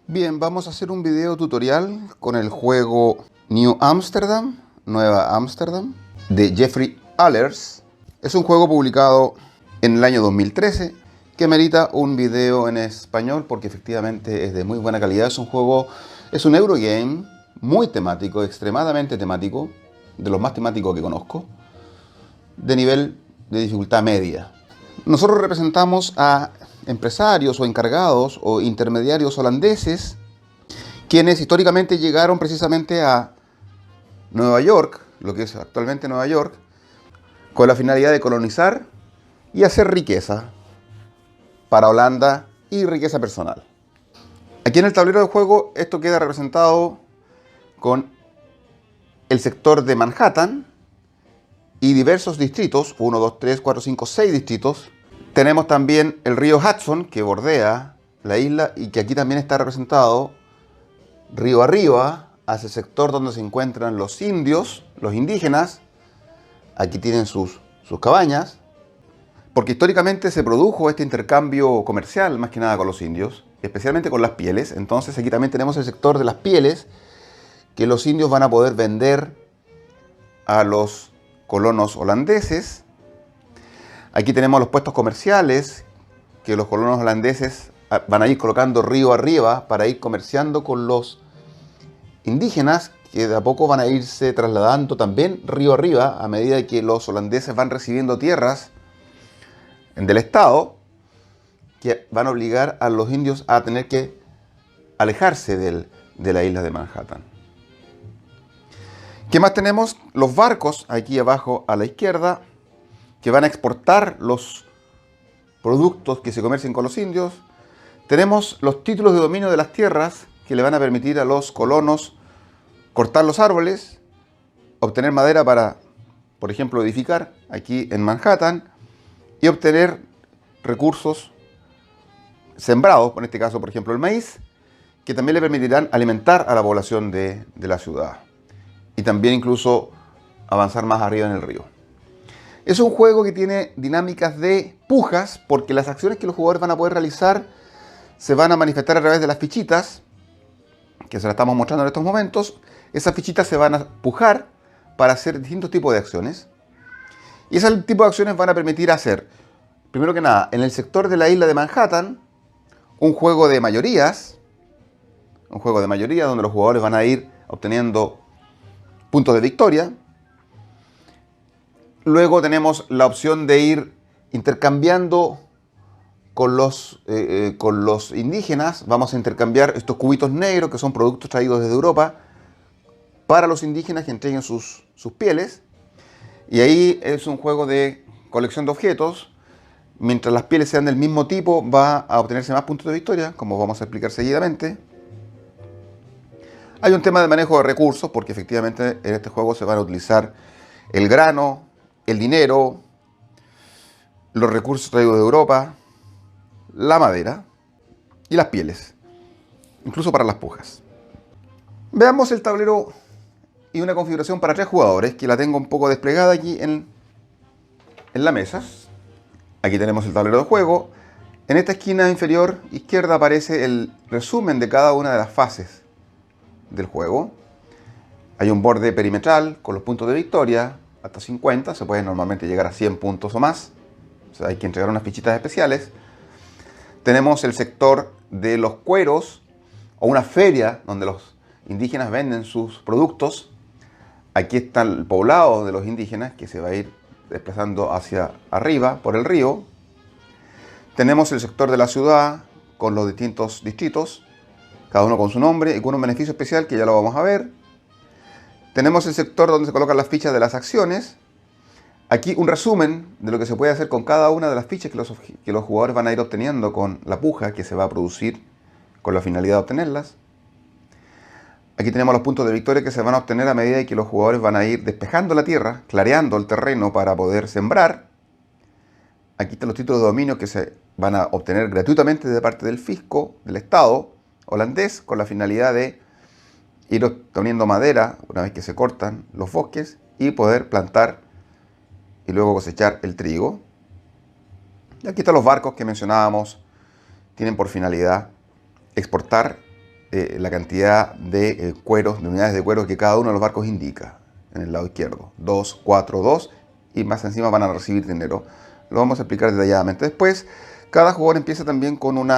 Bien, vamos a hacer un video tutorial con el juego New Amsterdam, Nueva Ámsterdam, de Jeffrey Allers. Es un juego publicado en el año 2013 que merita un video en español porque efectivamente es de muy buena calidad. Es un juego, es un Eurogame muy temático, extremadamente temático, de los más temáticos que conozco, de nivel de dificultad media. Nosotros representamos a empresarios o encargados o intermediarios holandeses quienes históricamente llegaron precisamente a Nueva York, lo que es actualmente Nueva York, con la finalidad de colonizar y hacer riqueza para Holanda y riqueza personal. Aquí en el tablero de juego esto queda representado con el sector de Manhattan y diversos distritos, 1, 2, 3, 4, 5, 6 distritos. Tenemos también el río Hudson que bordea la isla y que aquí también está representado río arriba hacia el sector donde se encuentran los indios, los indígenas. Aquí tienen sus cabañas, porque históricamente se produjo este intercambio comercial más que nada con los indios, especialmente con las pieles. Entonces aquí también tenemos el sector de las pieles que los indios van a poder vender a los colonos holandeses. Aquí tenemos los puestos comerciales que los colonos holandeses van a ir colocando río arriba para ir comerciando con los indígenas, que de a poco van a irse trasladando también río arriba a medida que los holandeses van recibiendo tierras del Estado que van a obligar a los indios a tener que alejarse de la isla de Manhattan. ¿Qué más tenemos? Los barcos aquí abajo a la izquierda que van a exportar los productos que se comercien con los indios. Tenemos los títulos de dominio de las tierras que le van a permitir a los colonos cortar los árboles, obtener madera para, por ejemplo, edificar aquí en Manhattan y obtener recursos sembrados, en este caso, por ejemplo, el maíz, que también le permitirán alimentar a la población de la ciudad y también incluso avanzar más arriba en el río. Es un juego que tiene dinámicas de pujas porque las acciones que los jugadores van a poder realizar se van a manifestar a través de las fichitas que se las estamos mostrando en estos momentos. Esas fichitas se van a pujar para hacer distintos tipos de acciones. Y ese tipo de acciones van a permitir hacer, primero que nada, en el sector de la isla de Manhattan, un juego de mayorías. Un juego de mayoría donde los jugadores van a ir obteniendo puntos de victoria. Luego tenemos la opción de ir intercambiando con los indígenas. Vamos a intercambiar estos cubitos negros que son productos traídos desde Europa para los indígenas que entreguen sus pieles. Y ahí es un juego de colección de objetos. Mientras las pieles sean del mismo tipo, va a obtenerse más puntos de victoria, como vamos a explicar seguidamente. Hay un tema de manejo de recursos, porque efectivamente en este juego se van a utilizar el grano, el dinero, los recursos traídos de Europa, la madera y las pieles, incluso para las pujas. Veamos el tablero y una configuración para 3 jugadores, que la tengo un poco desplegada aquí en la mesa. Aquí tenemos el tablero de juego. En esta esquina inferior izquierda aparece el resumen de cada una de las fases del juego. Hay un borde perimetral con los puntos de victoria, hasta 50, se puede normalmente llegar a 100 puntos o más. O sea, hay que entregar unas fichitas especiales. Tenemos el sector de los cueros o una feria donde los indígenas venden sus productos. Aquí está el poblado de los indígenas que se va a ir desplazando hacia arriba por el río. Tenemos el sector de la ciudad con los distintos distritos, cada uno con su nombre y con un beneficio especial que ya lo vamos a ver. Tenemos el sector donde se colocan las fichas de las acciones. Aquí un resumen de lo que se puede hacer con cada una de las fichas que los jugadores van a ir obteniendo con la puja que se va a producir con la finalidad de obtenerlas. Aquí tenemos los puntos de victoria que se van a obtener a medida que los jugadores van a ir despejando la tierra, clareando el terreno para poder sembrar. Aquí están los títulos de dominio que se van a obtener gratuitamente de parte del fisco, del Estado holandés, con la finalidad de ir obteniendo madera una vez que se cortan los bosques y poder plantar y luego cosechar el trigo. Y aquí están los barcos que mencionábamos, tienen por finalidad exportar la cantidad de cueros, de unidades de cuero que cada uno de los barcos indica en el lado izquierdo. 2, 4, 2 y más encima van a recibir dinero. Lo vamos a explicar detalladamente después. Cada jugador empieza también con un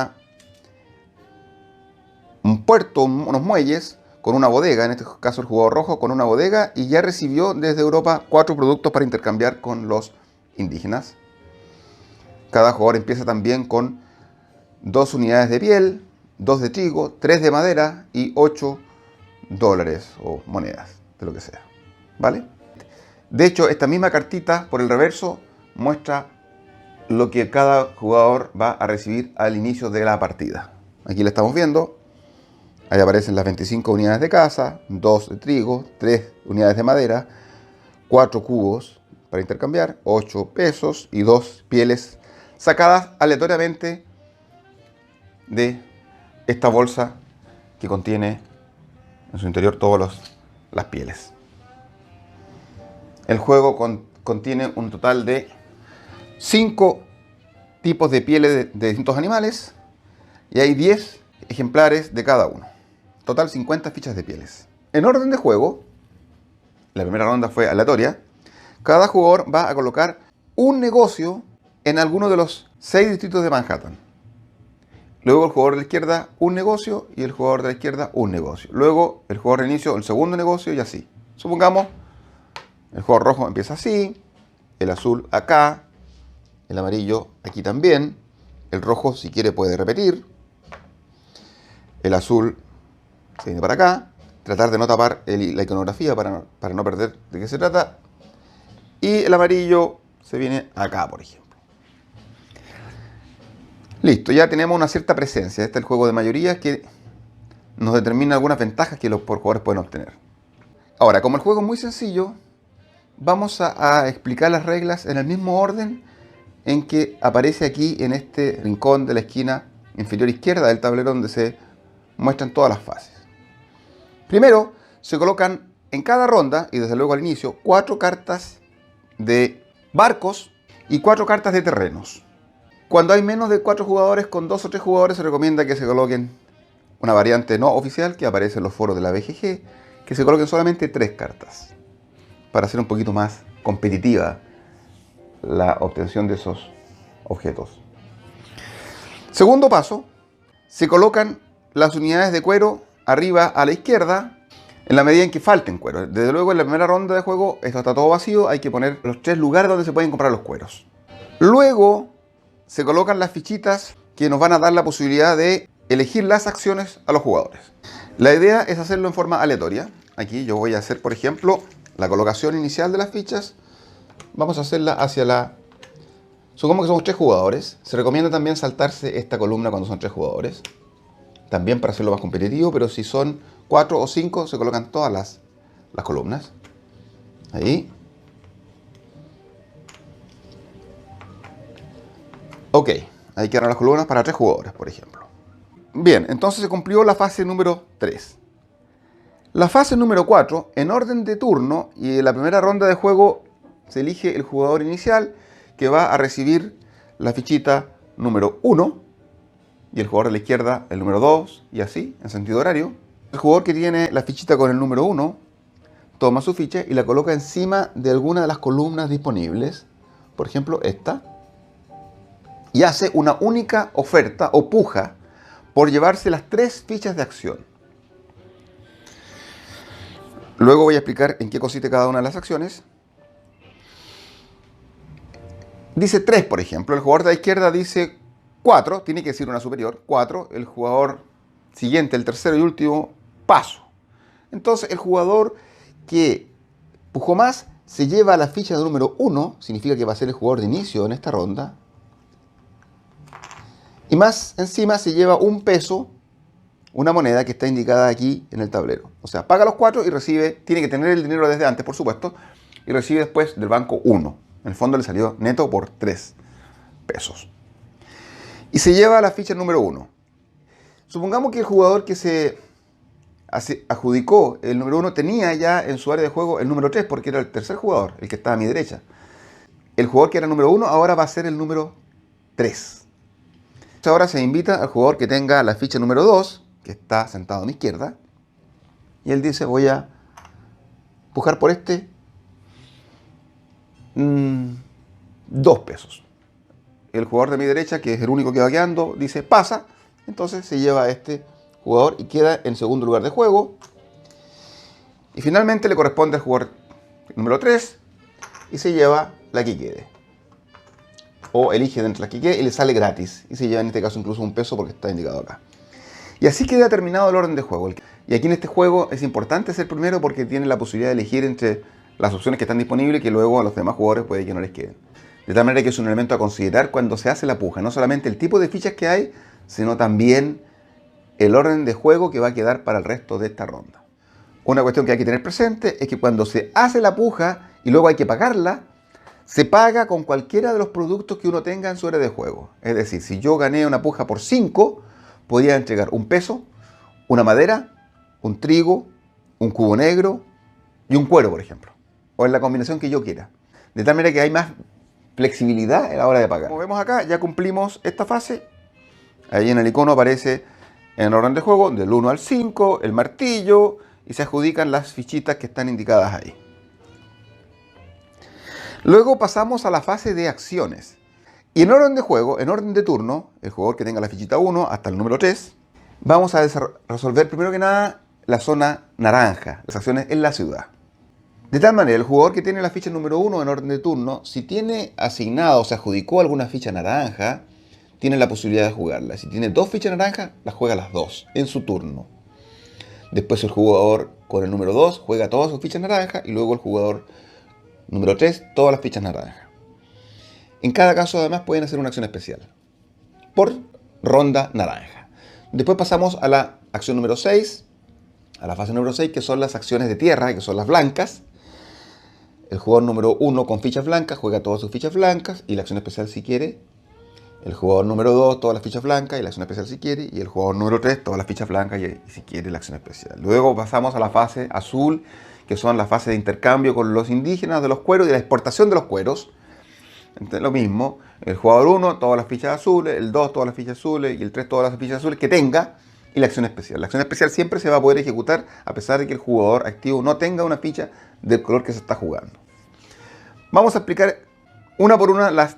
puerto, unos muelles, con una bodega, en este caso el jugador rojo con una bodega, y ya recibió desde Europa 4 productos para intercambiar con los indígenas. Cada jugador empieza también con 2 unidades de piel, 2 de trigo, 3 de madera y 8 dólares o monedas, de lo que sea. ¿Vale? De hecho, esta misma cartita por el reverso muestra lo que cada jugador va a recibir al inicio de la partida. Aquí la estamos viendo. Ahí aparecen las 25 unidades de caza, 2 de trigo, 3 unidades de madera, 4 cubos para intercambiar, 8 pesos y 2 pieles sacadas aleatoriamente de esta bolsa que contiene en su interior todas las pieles. El juego contiene un total de 5 tipos de pieles de distintos animales y hay 10 ejemplares de cada uno. Total 50 fichas de pieles. En orden de juego, la primera ronda fue aleatoria. Cada jugador va a colocar un negocio en alguno de los 6 distritos de Manhattan. Luego el jugador de la izquierda un negocio y el jugador de la izquierda un negocio. Luego el jugador de inicio el segundo negocio y así. Supongamos el jugador rojo empieza así, el azul acá, el amarillo aquí también, el rojo si quiere puede repetir, el azul se viene para acá, tratar de no tapar la iconografía para no perder de qué se trata, y el amarillo se viene acá, por ejemplo. Listo, ya tenemos una cierta presencia. Este es el juego de mayorías que nos determina algunas ventajas que los jugadores pueden obtener. Ahora, como el juego es muy sencillo, vamos a explicar las reglas en el mismo orden en que aparece aquí en este rincón de la esquina inferior izquierda del tablero donde se muestran todas las fases. Primero, se colocan en cada ronda, y desde luego al inicio, 4 cartas de barcos y 4 cartas de terrenos. Cuando hay menos de 4 jugadores, con 2 o 3 jugadores, se recomienda que se coloquen una variante no oficial que aparece en los foros de la BGG, que se coloquen solamente 3 cartas, para hacer un poquito más competitiva la obtención de esos objetos. Segundo paso, se colocan las unidades de cuero arriba a la izquierda en la medida en que falten cuero. Desde luego en la primera ronda de juego esto está todo vacío, hay que poner los 3 lugares donde se pueden comprar los cueros. Luego se colocan las fichitas que nos van a dar la posibilidad de elegir las acciones a los jugadores. La idea es hacerlo en forma aleatoria. Aquí yo voy a hacer, por ejemplo, la colocación inicial de las fichas. Vamos a hacerla hacia la... Supongamos que somos 3 jugadores. Se recomienda también saltarse esta columna cuando son 3 jugadores. También para hacerlo más competitivo, pero si son 4 o 5 se colocan todas las columnas. Ahí. Ok, ahí quedaron las columnas para 3 jugadores, por ejemplo. Bien, entonces se cumplió la fase número 3. La fase número 4, en orden de turno, y en la primera ronda de juego se elige el jugador inicial que va a recibir la fichita número 1 y el jugador de la izquierda el número 2 y así, en sentido horario. El jugador que tiene la fichita con el número 1 toma su ficha y la coloca encima de alguna de las columnas disponibles, por ejemplo esta, y hace una única oferta o puja por llevarse las 3 fichas de acción. Luego voy a explicar en qué consiste cada una de las acciones. Dice 3, por ejemplo. El jugador de la izquierda dice 4, tiene que decir una superior, 4. El jugador siguiente, el tercero y último, paso. Entonces el jugador que pujó más se lleva la ficha de número 1, significa que va a ser el jugador de inicio en esta ronda. Y más encima se lleva un peso, una moneda que está indicada aquí en el tablero. O sea, paga los 4 y recibe, tiene que tener el dinero desde antes, por supuesto, y recibe después del banco 1. En el fondo le salió neto por 3 pesos. Y se lleva la ficha número 1. Supongamos que el jugador que se adjudicó el número 1 tenía ya en su área de juego el número 3, porque era el tercer jugador, el que estaba a mi derecha. El jugador que era el número 1 ahora va a ser el número 3. Ahora se invita al jugador que tenga la ficha número 2, que está sentado a mi izquierda, y él dice, voy a pujar por este 2 pesos. El jugador de mi derecha, que es el único que va quedando, dice, pasa, entonces se lleva a este jugador y queda en segundo lugar de juego. Y finalmente le corresponde al jugador número 3 y se lleva la que quede. O elige de entre las que quede y le sale gratis. Y se lleva en este caso incluso 1 peso porque está indicado acá. Y así queda terminado el orden de juego. Y aquí en este juego es importante ser primero porque tiene la posibilidad de elegir entre las opciones que están disponibles que luego a los demás jugadores puede que no les queden. De tal manera que es un elemento a considerar cuando se hace la puja. No solamente el tipo de fichas que hay, sino también el orden de juego que va a quedar para el resto de esta ronda. Una cuestión que hay que tener presente es que cuando se hace la puja y luego hay que pagarla, se paga con cualquiera de los productos que uno tenga en su área de juego. Es decir, si yo gané una puja por 5, podía entregar 1 peso, una madera, un trigo, un cubo negro y un cuero, por ejemplo. O en la combinación que yo quiera. De tal manera que hay más flexibilidad a la hora de pagar. Como vemos acá, ya cumplimos esta fase. Ahí en el icono aparece en orden de juego del 1 al 5, el martillo, y se adjudican las fichitas que están indicadas ahí. Luego pasamos a la fase de acciones. Y en orden de juego, en orden de turno, el jugador que tenga la fichita 1 hasta el número 3, vamos a resolver primero que nada la zona naranja, las acciones en la ciudad. De tal manera, el jugador que tiene la ficha número 1 en orden de turno, si tiene asignado o se adjudicó alguna ficha naranja, tiene la posibilidad de jugarla. Si tiene 2 fichas naranjas, las juega las 2 en su turno. Después el jugador con el número 2 juega todas sus fichas naranjas y luego el jugador número 3 todas las fichas naranjas. En cada caso además pueden hacer una acción especial por ronda naranja. Después pasamos a la acción número 6, a la fase número 6, que son las acciones de tierra, que son las blancas. El jugador número 1 con fichas blancas juega todas sus fichas blancas y la acción especial si quiere. El jugador número 2 todas las fichas blancas y la acción especial si quiere. Y el jugador número 3 todas las fichas blancas y si quiere la acción especial. Luego pasamos a la fase azul, que son las fases de intercambio con los indígenas de los cueros y la exportación de los cueros. Entonces, lo mismo, el jugador 1 todas las fichas azules, el 2 todas las fichas azules y el 3 todas las fichas azules que tenga. Y la acción especial. La acción especial siempre se va a poder ejecutar a pesar de que el jugador activo no tenga una ficha del color que se está jugando. Vamos a explicar una por una las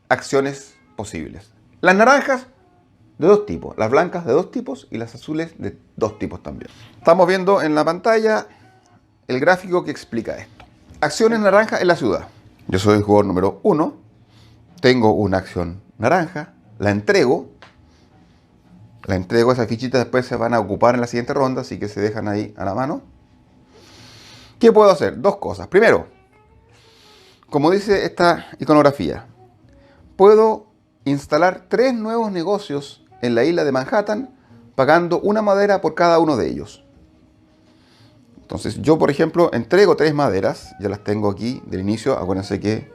acciones posibles. Las naranjas de 2 tipos, las blancas de 2 tipos y las azules de 2 tipos también. Estamos viendo en la pantalla el gráfico que explica esto. Acciones naranjas en la ciudad. Yo soy el jugador número 1, tengo una acción naranja, la entrego, esas fichitas después se van a ocupar en la siguiente ronda, así que se dejan ahí a la mano. ¿Qué puedo hacer? 2 cosas. Primero, como dice esta iconografía, puedo instalar 3 nuevos negocios en la isla de Manhattan pagando una madera por cada uno de ellos. Entonces yo, por ejemplo, entrego 3 maderas, ya las tengo aquí del inicio, acuérdense que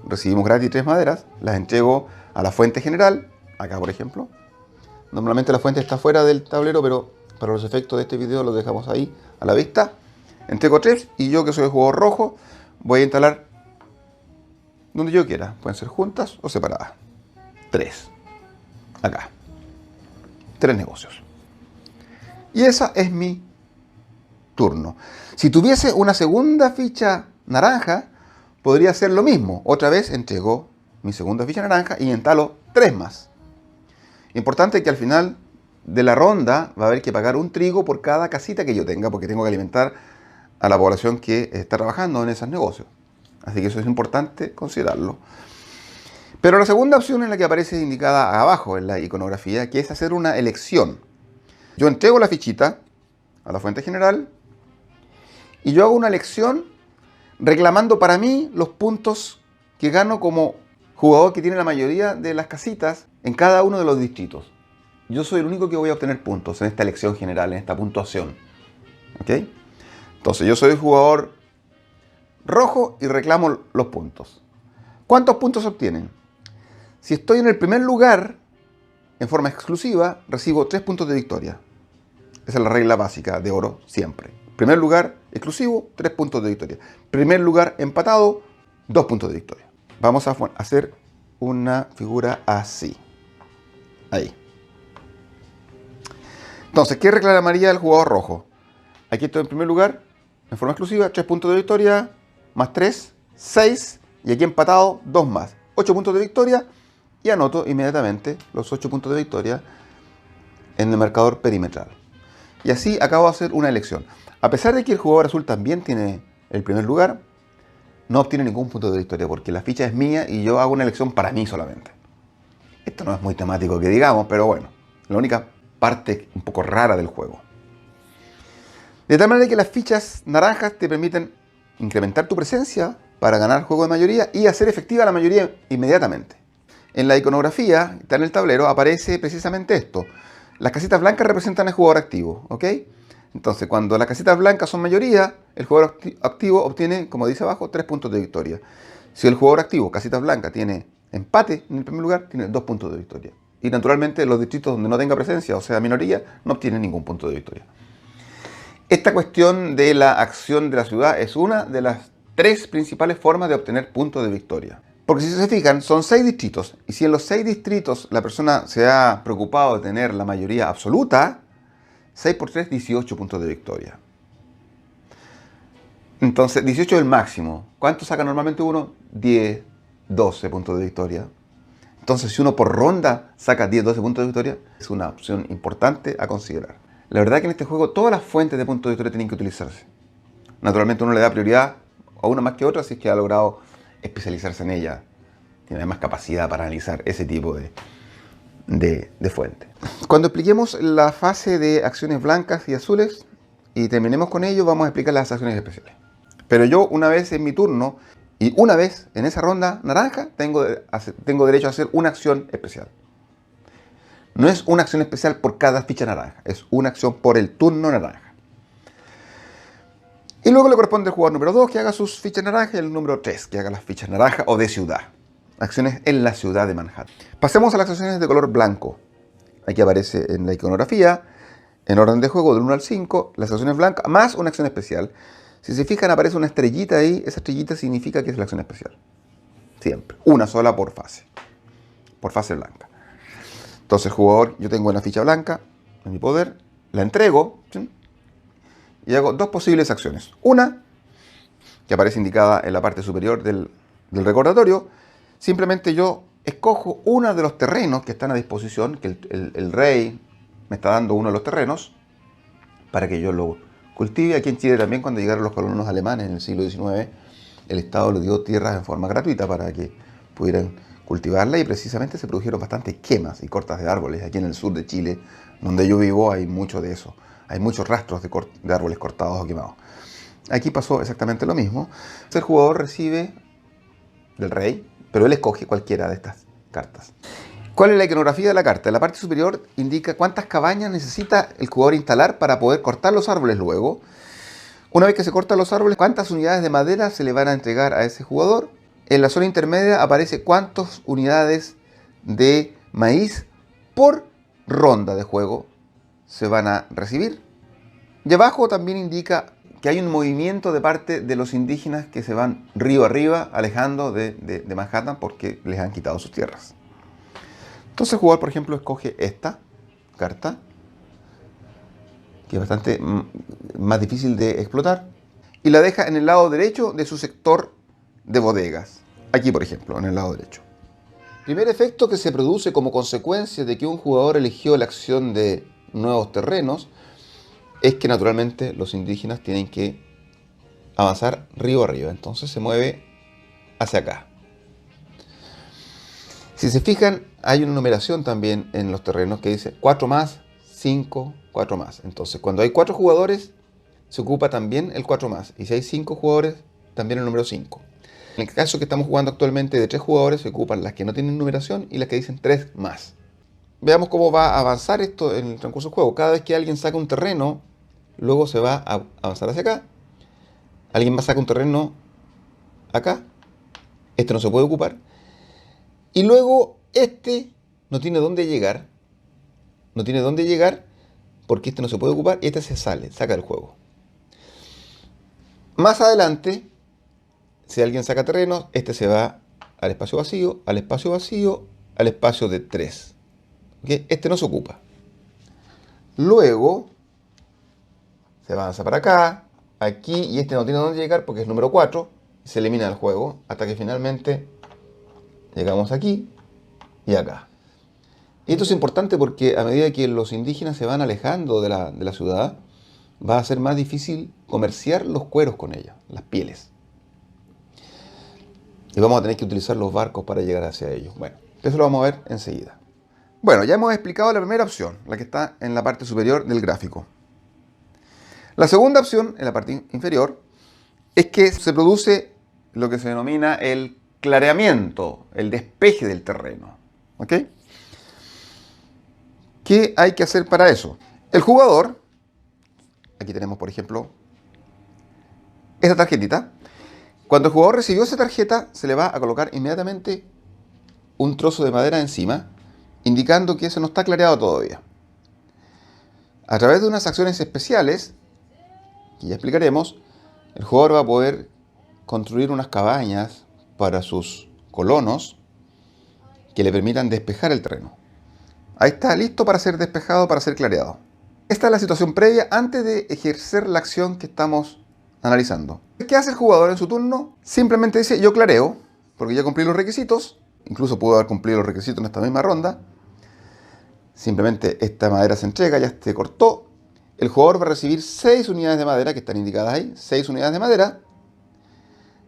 recibimos gratis 3 maderas, las entrego a la fuente general, acá por ejemplo. Normalmente la fuente está fuera del tablero, pero para los efectos de este video lo dejamos ahí a la vista. Entrego 3 y yo, que soy el jugador rojo, voy a instalar donde yo quiera. Pueden ser juntas o separadas. 3. Acá. 3 negocios. Y esa es mi turno. Si tuviese una segunda ficha naranja, podría hacer lo mismo. Otra vez entrego mi segunda ficha naranja y instalo 3 más. Importante que al final de la ronda va a haber que pagar un trigo por cada casita que yo tenga, porque tengo que alimentar a la población que está trabajando en esos negocios. Así que eso es importante considerarlo. Pero la segunda opción es la que aparece indicada abajo en la iconografía, que es hacer una elección. Yo entrego la fichita a la fuente general y yo hago una elección reclamando para mí los puntos que gano como jugador que tiene la mayoría de las casitas en cada uno de los distritos. Yo soy el único que voy a obtener puntos en esta elección general, en esta puntuación. ¿Ok? Entonces yo soy el jugador rojo y reclamo los puntos. ¿Cuántos puntos se obtienen? Si estoy en el primer lugar, en forma exclusiva, recibo 3 puntos de victoria. Esa es la regla básica de oro siempre. Primer lugar exclusivo, 3 puntos de victoria. Primer lugar empatado, 2 puntos de victoria. Vamos a hacer una figura así. Ahí. Entonces, ¿qué reclamaría el jugador rojo? Aquí estoy en primer lugar, en forma exclusiva, 3 puntos de victoria, más 3, 6, y aquí empatado, 2 más, 8 puntos de victoria, y anoto inmediatamente los 8 puntos de victoria en el marcador perimetral. Y así acabo de hacer una elección. A pesar de que el jugador azul también tiene el primer lugar, no obtiene ningún punto de victoria, porque la ficha es mía y yo hago una elección para mí solamente. Esto no es muy temático que digamos, pero bueno, la única parte un poco rara del juego. De tal manera que las fichas naranjas te permiten incrementar tu presencia para ganar juego de mayoría y hacer efectiva la mayoría inmediatamente. En la iconografía, está en el tablero, aparece precisamente esto. Las casitas blancas representan al jugador activo, ¿ok? Entonces, cuando las casitas blancas son mayoría, el jugador activo obtiene, como dice abajo, 3 puntos de victoria. Si el jugador activo, casitas blancas, tiene empate en el primer lugar, tiene 2 puntos de victoria. Y naturalmente los distritos donde no tenga presencia, o sea, minoría, no obtienen ningún punto de victoria. Esta cuestión de la acción de la ciudad es una de las 3 principales formas de obtener puntos de victoria. Porque si se fijan, son 6 distritos. Y si en los 6 distritos la persona se ha preocupado de tener la mayoría absoluta, 6 por 3, 18 puntos de victoria. Entonces, 18 es el máximo. ¿Cuánto saca normalmente uno? 10, 12 puntos de victoria. Entonces, si uno por ronda saca 10, 12 puntos de victoria, es una opción importante a considerar. La verdad es que en este juego todas las fuentes de puntos de victoria tienen que utilizarse. Naturalmente uno le da prioridad a una más que a otra si es que ha logrado especializarse en ella. Tiene más capacidad para analizar ese tipo de fuentes. Cuando expliquemos la fase de acciones blancas y azules y terminemos con ello, vamos a explicar las acciones especiales. Pero yo una vez en mi turno y una vez en esa ronda naranja tengo derecho a hacer una acción especial. No es una acción especial por cada ficha naranja, es una acción por el turno naranja. Y luego le corresponde al jugador número 2 que haga sus fichas naranjas y el número 3 que haga las fichas naranjas o de ciudad. Acciones en la ciudad de Manhattan. Pasemos a las acciones de color blanco. Aquí aparece en la iconografía, en orden de juego del 1 al 5, las acciones blancas más una acción especial. Si se fijan aparece una estrellita ahí, esa estrellita significa que es la acción especial. Siempre, una sola por fase blanca. Entonces el jugador, yo tengo una ficha blanca en mi poder, la entrego, ¿sí? Y hago 2 posibles acciones. Una, que aparece indicada en la parte superior del recordatorio, simplemente yo escojo uno de los terrenos que están a disposición, que el rey me está dando uno de los terrenos, para que yo lo cultive. Aquí en Chile también, cuando llegaron los colonos alemanes en el siglo XIX, el Estado les dio tierras en forma gratuita para que pudieran cultivarla y precisamente se produjeron bastantes quemas y cortas de árboles. Aquí en el sur de Chile, donde yo vivo, hay mucho de eso. Hay muchos rastros de árboles cortados o quemados. Aquí pasó exactamente lo mismo. El jugador recibe del rey, pero él escoge cualquiera de estas cartas. ¿Cuál es la iconografía de la carta? En la parte superior indica cuántas cabañas necesita el jugador instalar para poder cortar los árboles luego. Una vez que se cortan los árboles, cuántas unidades de madera se le van a entregar a ese jugador. En la zona intermedia aparece cuántas unidades de maíz por ronda de juego se van a recibir. Y abajo también indica que hay un movimiento de parte de los indígenas que se van río arriba, alejando de Manhattan porque les han quitado sus tierras. Entonces el jugador, por ejemplo, escoge esta carta, que es bastante más difícil de explotar, y la deja en el lado derecho de su sector de bodegas. Aquí, por ejemplo, en el lado derecho. Primer efecto que se produce como consecuencia de que un jugador eligió la acción de nuevos terrenos es que naturalmente los indígenas tienen que avanzar río arriba. Entonces se mueve hacia acá. Si se fijan, hay una numeración también en los terrenos que dice 4 más, 5, 4 más. Entonces cuando hay 4 jugadores, se ocupa también el 4 más. Y si hay 5 jugadores, también el número 5. En el caso que estamos jugando actualmente de 3 jugadores, se ocupan las que no tienen numeración y las que dicen 3 más. Veamos cómo va a avanzar esto en el transcurso del juego. Cada vez que alguien saca un terreno, luego se va a avanzar hacia acá. Alguien va a sacar un terreno acá. Este no se puede ocupar. Y luego este no tiene dónde llegar. No tiene dónde llegar porque este no se puede ocupar y este se sale, saca del juego. Más adelante, si alguien saca terrenos, este se va al espacio vacío, al espacio vacío, al espacio de 3. ¿Okay? Este no se ocupa. Luego se avanza para acá, aquí, y este no tiene dónde llegar porque es número 4. Se elimina del juego hasta que finalmente llegamos aquí y acá. Y esto es importante porque a medida que los indígenas se van alejando de la ciudad, va a ser más difícil comerciar los cueros con ellos, las pieles. Y vamos a tener que utilizar los barcos para llegar hacia ellos. Bueno, eso lo vamos a ver enseguida. Bueno, ya hemos explicado la primera opción, la que está en la parte superior del gráfico. La segunda opción, en la parte inferior, es que se produce lo que se denomina el clareamiento, el despeje del terreno. ¿Ok? ¿Qué hay que hacer para eso? El jugador, aquí tenemos por ejemplo esta tarjetita. Cuando el jugador recibió esa tarjeta, se le va a colocar inmediatamente un trozo de madera encima, indicando que eso no está clareado todavía. A través de unas acciones especiales, que ya explicaremos, el jugador va a poder construir unas cabañas para sus colonos que le permitan despejar el terreno. Ahí está, listo para ser despejado, para ser clareado. Esta es la situación previa antes de ejercer la acción que estamos analizando. ¿Qué hace el jugador en su turno? Simplemente dice, yo clareo, porque ya cumplí los requisitos. Incluso puedo haber cumplido los requisitos en esta misma ronda. Simplemente esta madera se entrega, ya se cortó. El jugador va a recibir 6 unidades de madera, que están indicadas ahí. 6 unidades de madera,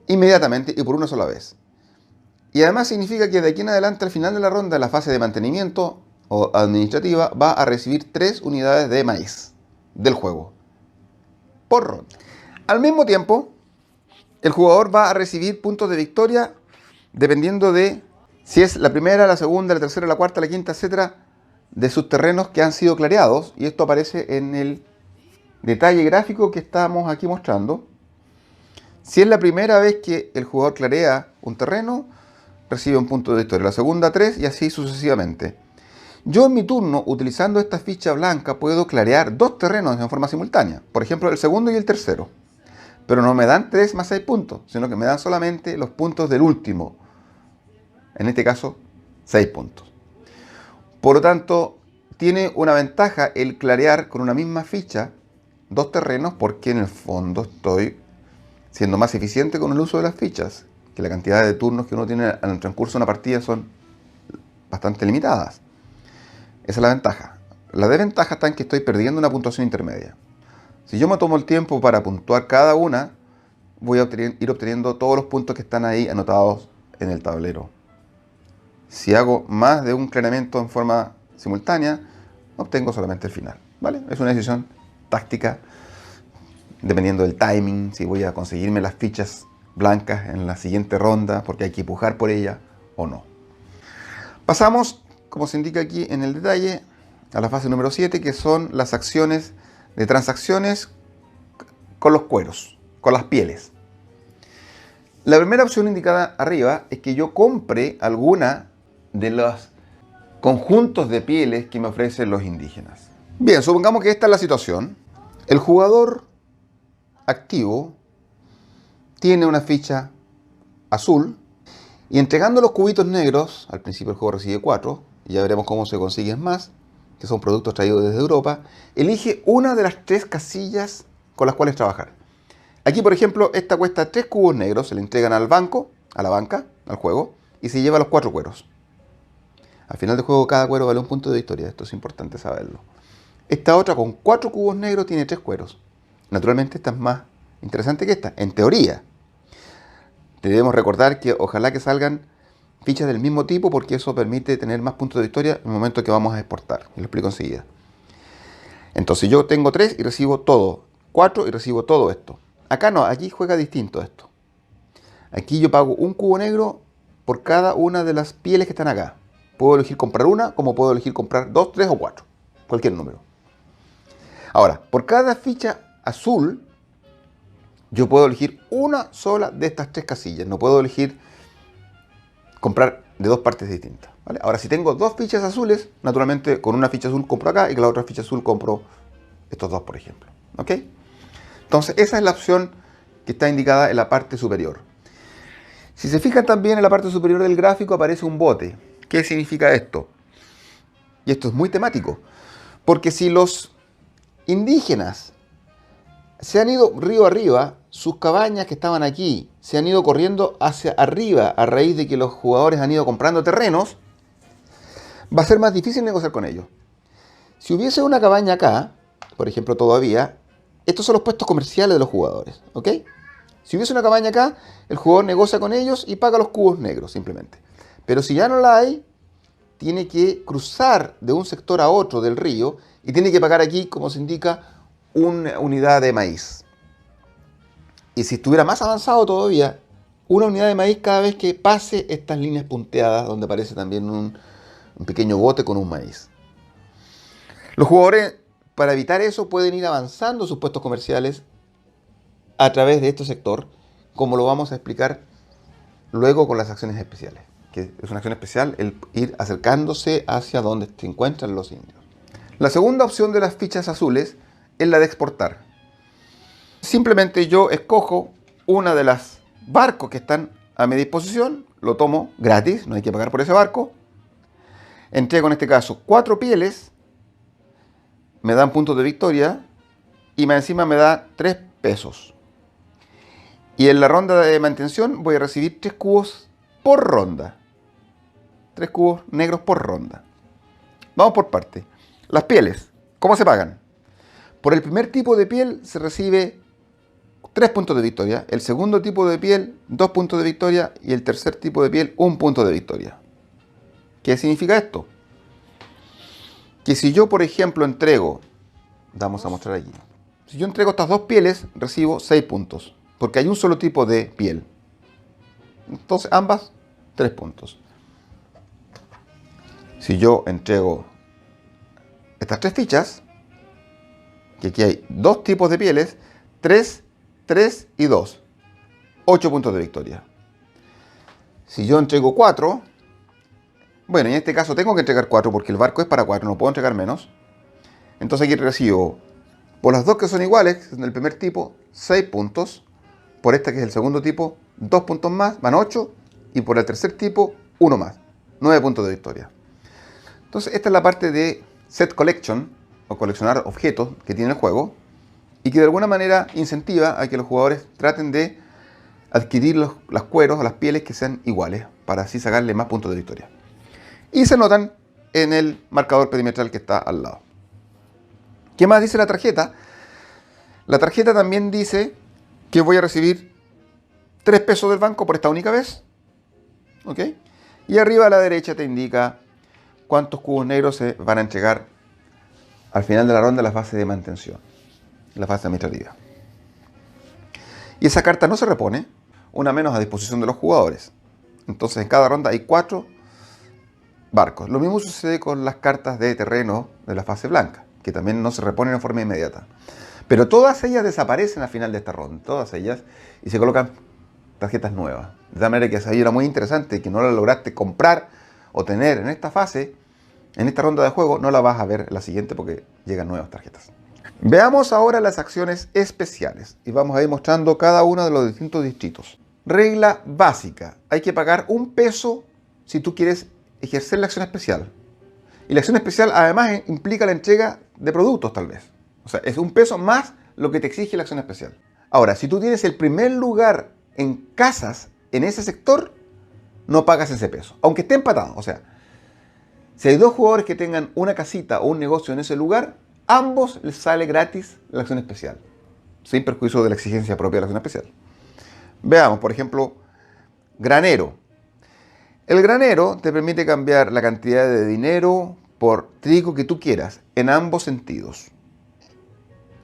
inmediatamente y por una sola vez. Y además significa que de aquí en adelante, al final de la ronda, en la fase de mantenimiento o administrativa, va a recibir 3 unidades de maíz del juego por ronda. Al mismo tiempo, el jugador va a recibir puntos de victoria dependiendo de si es la primera, la segunda, la tercera, la cuarta, la quinta, etcétera, de sus terrenos que han sido clareados. Y esto aparece en el detalle gráfico que estamos aquí mostrando. Si es la primera vez que el jugador clarea un terreno, recibe un punto de victoria. La segunda, 3 y así sucesivamente. Yo en mi turno, utilizando esta ficha blanca, puedo clarear 2 terrenos en forma simultánea. Por ejemplo, el segundo y el tercero. Pero no me dan 3 más 6 puntos, sino que me dan solamente los puntos del último. En este caso, 6 puntos. Por lo tanto, tiene una ventaja el clarear con una misma ficha 2 terrenos, porque en el fondo estoy siendo más eficiente con el uso de las fichas, que la cantidad de turnos que uno tiene en el transcurso de una partida son bastante limitadas. Esa es la ventaja. La desventaja está en que estoy perdiendo una puntuación intermedia. Si yo me tomo el tiempo para puntuar cada una, voy a ir obteniendo todos los puntos que están ahí anotados en el tablero. Si hago más de un clareamiento en forma simultánea, obtengo solamente el final, ¿vale? Es una decisión táctica, dependiendo del timing, si voy a conseguirme las fichas blancas en la siguiente ronda, porque hay que pujar por ella o no. Pasamos, como se indica aquí en el detalle, a la fase número 7, que son las acciones de transacciones con los cueros, con las pieles. La primera opción indicada arriba es que yo compre alguna de los conjuntos de pieles que me ofrecen los indígenas. Bien, supongamos que esta es la situación. El jugador activo tiene una ficha azul y entregando los cubitos negros, al principio el juego recibe 4, y ya veremos cómo se consiguen más, que son productos traídos desde Europa, elige una de las 3 casillas con las cuales trabajar. Aquí, por ejemplo, esta cuesta 3 cubos negros, se le entregan al banco, a la banca, al juego, y se lleva los 4 cueros. Al final del juego cada cuero vale un punto de victoria, esto es importante saberlo. Esta otra con 4 cubos negros tiene 3 cueros. Naturalmente esta es más interesante que esta, en teoría. Debemos recordar que ojalá que salgan fichas del mismo tipo, porque eso permite tener más puntos de victoria en el momento que vamos a exportar. Y lo explico enseguida. Entonces yo tengo 3 y recibo todo. 4 y recibo todo esto. Acá no, aquí juega distinto esto. Aquí yo pago un cubo negro por cada una de las pieles que están acá. Puedo elegir comprar una, como puedo elegir comprar 2, 3 o 4. Cualquier número. Ahora, por cada ficha azul, yo puedo elegir una sola de estas 3 casillas. No puedo elegir comprar de 2 partes distintas, ¿vale? Ahora, si tengo 2 fichas azules, naturalmente con una ficha azul compro acá y con la otra ficha azul compro estos 2, por ejemplo. ¿Ok? Entonces, esa es la opción que está indicada en la parte superior. Si se fijan también en la parte superior del gráfico aparece un bote. ¿Qué significa esto? Y esto es muy temático, porque si los indígenas se han ido río arriba, sus cabañas que estaban aquí se han ido corriendo hacia arriba a raíz de que los jugadores han ido comprando terrenos, va a ser más difícil negociar con ellos. Si hubiese una cabaña acá, por ejemplo todavía, estos son los puestos comerciales de los jugadores, ¿ok? Si hubiese una cabaña acá, el jugador negocia con ellos y paga los cubos negros simplemente. Pero si ya no la hay, tiene que cruzar de un sector a otro del río y tiene que pagar aquí, como se indica, una unidad de maíz. Y si estuviera más avanzado todavía, una unidad de maíz cada vez que pase estas líneas punteadas donde aparece también un pequeño bote con un maíz. Los jugadores, para evitar eso, pueden ir avanzando sus puestos comerciales a través de este sector, como lo vamos a explicar luego con las acciones especiales, que es una acción especial el ir acercándose hacia donde se encuentran los indios. La segunda opción de las fichas azules es la de exportar. Simplemente yo escojo una de las barcos que están a mi disposición, lo tomo gratis, no hay que pagar por ese barco, entrego en este caso 4 pieles, me dan puntos de victoria y más encima me da 3 pesos. Y en la ronda de mantención voy a recibir 3 cubos por ronda. 3 cubos negros por ronda. Vamos por parte. Las pieles, ¿cómo se pagan? Por el primer tipo de piel se recibe 3 puntos de victoria. El segundo tipo de piel, 2 puntos de victoria. Y el tercer tipo de piel, 1 punto de victoria. ¿Qué significa esto? Que si yo, por ejemplo, entrego, vamos a mostrar aquí. Si yo entrego estas 2 pieles, recibo 6 puntos. Porque hay un solo tipo de piel. Entonces ambas, 3 puntos. Si yo entrego estas 3 fichas, que aquí hay 2 tipos de pieles, 3, 3 y 2. 8 puntos de victoria. Si yo entrego 4, bueno, en este caso tengo que entregar 4 porque el barco es para 4, no puedo entregar menos. Entonces aquí recibo, por las 2 que son iguales, en el primer tipo, 6 puntos. Por esta que es el segundo tipo, 2 puntos más, van 8. Y por el tercer tipo, 1 más, 9 puntos de victoria. Entonces esta es la parte de Set Collection, o coleccionar objetos que tiene el juego, y que de alguna manera incentiva a que los jugadores traten de adquirir los cueros o las pieles que sean iguales, para así sacarle más puntos de victoria. Y se notan en el marcador perimetral que está al lado. ¿Qué más dice la tarjeta? La tarjeta también dice que voy a recibir 3 pesos del banco por esta única vez. ¿Ok? Y arriba a la derecha te indica cuántos cubos negros se van a entregar al final de la ronda en la fase de mantención, la fase administrativa. Y esa carta no se repone, una menos a disposición de los jugadores. Entonces en cada ronda hay 4 barcos. Lo mismo sucede con las cartas de terreno de la fase blanca, que también no se reponen de forma inmediata. Pero todas ellas desaparecen al final de esta ronda, todas ellas, y se colocan tarjetas nuevas. De tal manera que esa era muy interesante, que no la lograste comprar o tener en esta fase, en esta ronda de juego, no la vas a ver en la siguiente porque llegan nuevas tarjetas. Veamos ahora las acciones especiales y vamos a ir mostrando cada uno de los distintos distritos. Regla básica, hay que pagar 1 peso si tú quieres ejercer la acción especial. Y la acción especial además implica la entrega de productos tal vez. O sea, es 1 peso más lo que te exige la acción especial. Ahora, si tú tienes el primer lugar en casas en ese sector, no pagas ese peso, aunque esté empatado. O sea, si hay 2 jugadores que tengan una casita o un negocio en ese lugar, ambos les sale gratis la acción especial, sin perjuicio de la exigencia propia de la acción especial. Veamos, por ejemplo, granero. El granero te permite cambiar la cantidad de dinero por trigo que tú quieras, en ambos sentidos.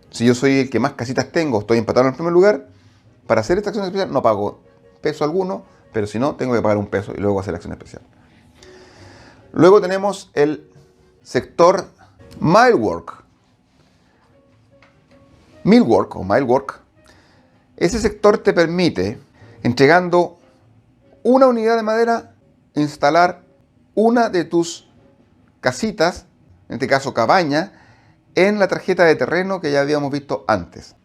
Si yo soy el que más casitas tengo, estoy empatado en el primer lugar, para hacer esta acción especial no pago peso alguno, pero si no, tengo que pagar 1 peso y luego hacer la acción especial. Luego tenemos el sector Millwork. Millwork o Millwork. Ese sector te permite, entregando una unidad de madera, instalar una de tus casitas, en este caso cabaña, en la tarjeta de terreno que ya habíamos visto antes.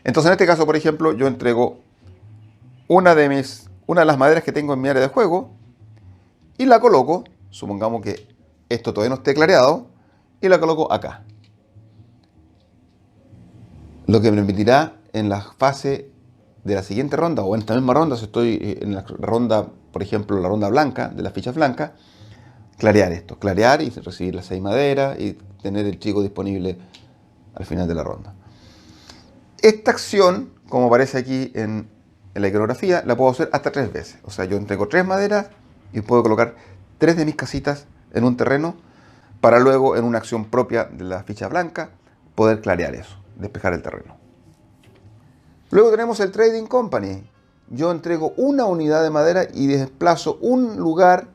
Entonces en este caso, por ejemplo, yo entrego una de las maderas que tengo en mi área de juego y la coloco, supongamos que esto todavía no esté clareado, y la coloco acá. lo que me permitirá en la fase de la siguiente ronda, o en esta misma ronda, si estoy en la ronda, por ejemplo, la ronda blanca, de las fichas blancas, clarear esto, clarear y recibir las 6 maderas y tener el trigo disponible al final de la ronda. Esta acción, como aparece aquí en la iconografía, la puedo hacer hasta 3 veces. O sea, yo entrego 3 maderas y puedo colocar 3 de mis casitas en un terreno para luego, en una acción propia de la ficha blanca, poder clarear eso, despejar el terreno. Luego tenemos el Trading Company. Yo entrego una unidad de madera y desplazo un lugar,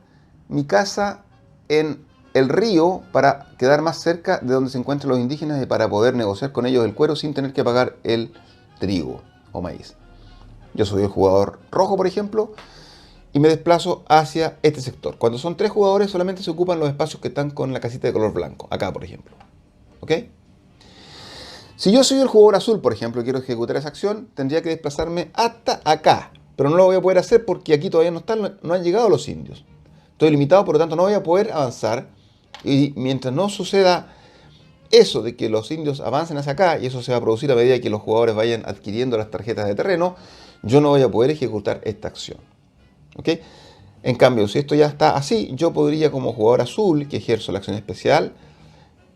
mi casa, en el río para quedar más cerca de donde se encuentran los indígenas y para poder negociar con ellos el cuero sin tener que pagar el trigo o maíz. Yo soy el jugador rojo, por ejemplo, y me desplazo hacia este sector. Cuando son 3 jugadores solamente se ocupan los espacios que están con la casita de color blanco. Acá, por ejemplo. ¿Ok? Si yo soy el jugador azul, por ejemplo, y quiero ejecutar esa acción, tendría que desplazarme hasta acá. Pero no lo voy a poder hacer porque aquí todavía no han llegado los indios. Estoy limitado, por lo tanto no voy a poder avanzar. Y mientras no suceda eso de que los indios avancen hacia acá, y eso se va a producir a medida que los jugadores vayan adquiriendo las tarjetas de terreno, yo no voy a poder ejecutar esta acción. ¿Ok? En cambio, si esto ya está así, yo podría, como jugador azul, que ejerzo la acción especial,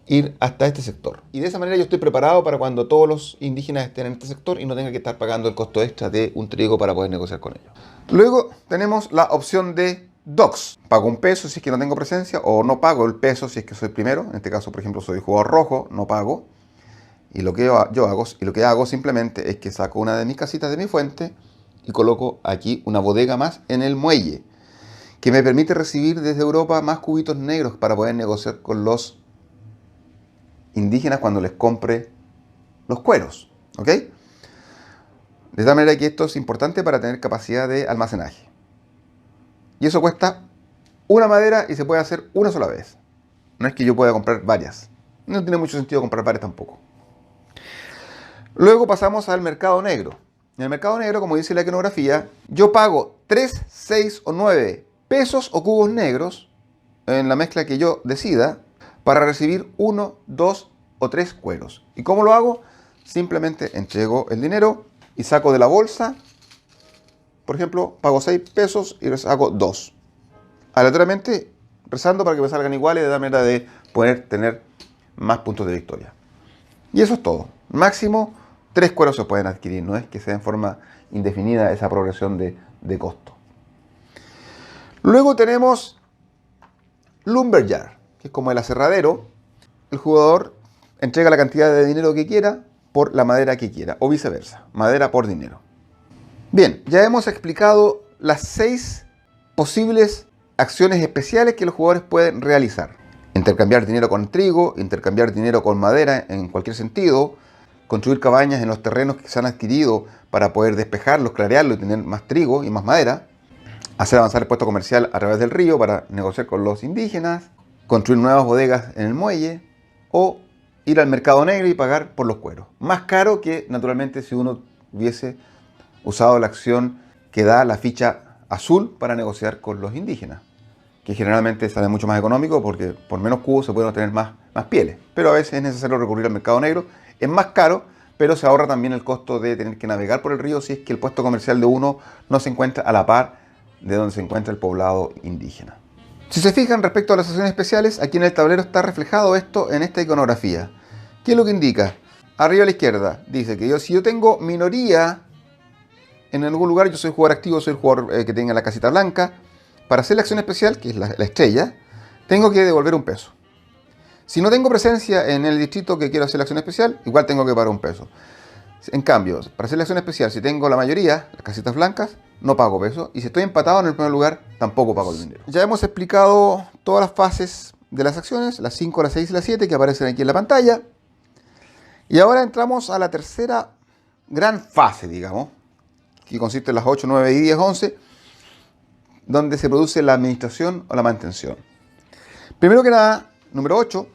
ir hasta este sector. Y de esa manera yo estoy preparado para cuando todos los indígenas estén en este sector y no tenga que estar pagando el costo extra de un trigo para poder negociar con ellos. Luego tenemos la opción de Docks. Pago un peso si es que no tengo presencia, o no pago el peso si es que soy primero. En este caso, por ejemplo, soy jugador rojo, no pago. Y lo que yo hago simplemente es que saco una de mis casitas de mi fuente y coloco aquí una bodega más en el muelle, que me permite recibir desde Europa más cubitos negros para poder negociar con los indígenas cuando les compre los cueros. ¿Ok? De tal manera que esto es importante para tener capacidad de almacenaje. Y eso cuesta una madera y se puede hacer una sola vez. No es que yo pueda comprar varias. No tiene mucho sentido comprar varias tampoco. Luego pasamos al mercado negro. En el mercado negro, como dice la iconografía, yo pago 3, 6 o 9 pesos o cubos negros en la mezcla que yo decida para recibir 1, 2 o 3 cueros. ¿Y cómo lo hago? Simplemente entrego el dinero y saco de la bolsa. Por ejemplo, pago 6 pesos y les hago 2. Aleatoriamente, rezando para que me salgan iguales de la manera de poder tener más puntos de victoria. Y eso es todo. Máximo 3 cueros se pueden adquirir. No es que sea en forma indefinida esa progresión de costo. Luego tenemos Lumberyard, que es como el aserradero. El jugador entrega la cantidad de dinero que quiera por la madera que quiera, o viceversa. Madera por dinero. Bien, ya hemos explicado las 6 posibles acciones especiales que los jugadores pueden realizar. Intercambiar dinero con trigo, intercambiar dinero con madera en cualquier sentido, construir cabañas en los terrenos que se han adquirido para poder despejarlos, clarearlos y tener más trigo y más madera, hacer avanzar el puesto comercial a través del río para negociar con los indígenas, construir nuevas bodegas en el muelle o ir al mercado negro y pagar por los cueros. Más caro que naturalmente si uno hubiese usado la acción que da la ficha azul para negociar con los indígenas, que generalmente sale mucho más económico porque por menos cubos se pueden obtener más pieles, pero a veces es necesario recurrir al mercado negro. Es más caro, pero se ahorra también el costo de tener que navegar por el río si es que el puesto comercial de uno no se encuentra a la par de donde se encuentra el poblado indígena. Si se fijan respecto a las acciones especiales, aquí en el tablero está reflejado esto en esta iconografía. ¿Qué es lo que indica? Arriba a la izquierda dice que si yo tengo minoría en algún lugar, yo soy jugador activo, soy el jugador que tenga la casita blanca. Para hacer la acción especial, que es la estrella, tengo que devolver un peso. Si no tengo presencia en el distrito que quiero hacer la acción especial, igual tengo que pagar un peso. En cambio, para hacer la acción especial, si tengo la mayoría, las casitas blancas, no pago peso. Y si estoy empatado en el primer lugar, tampoco pago el dinero. Ya hemos explicado todas las fases de las acciones, las 5, las 6 y las 7 que aparecen aquí en la pantalla. Y ahora entramos a la tercera gran fase, digamos, que consiste en las 8, 9 y 10, 11, donde se produce la administración o la mantención. Primero que nada, número 8,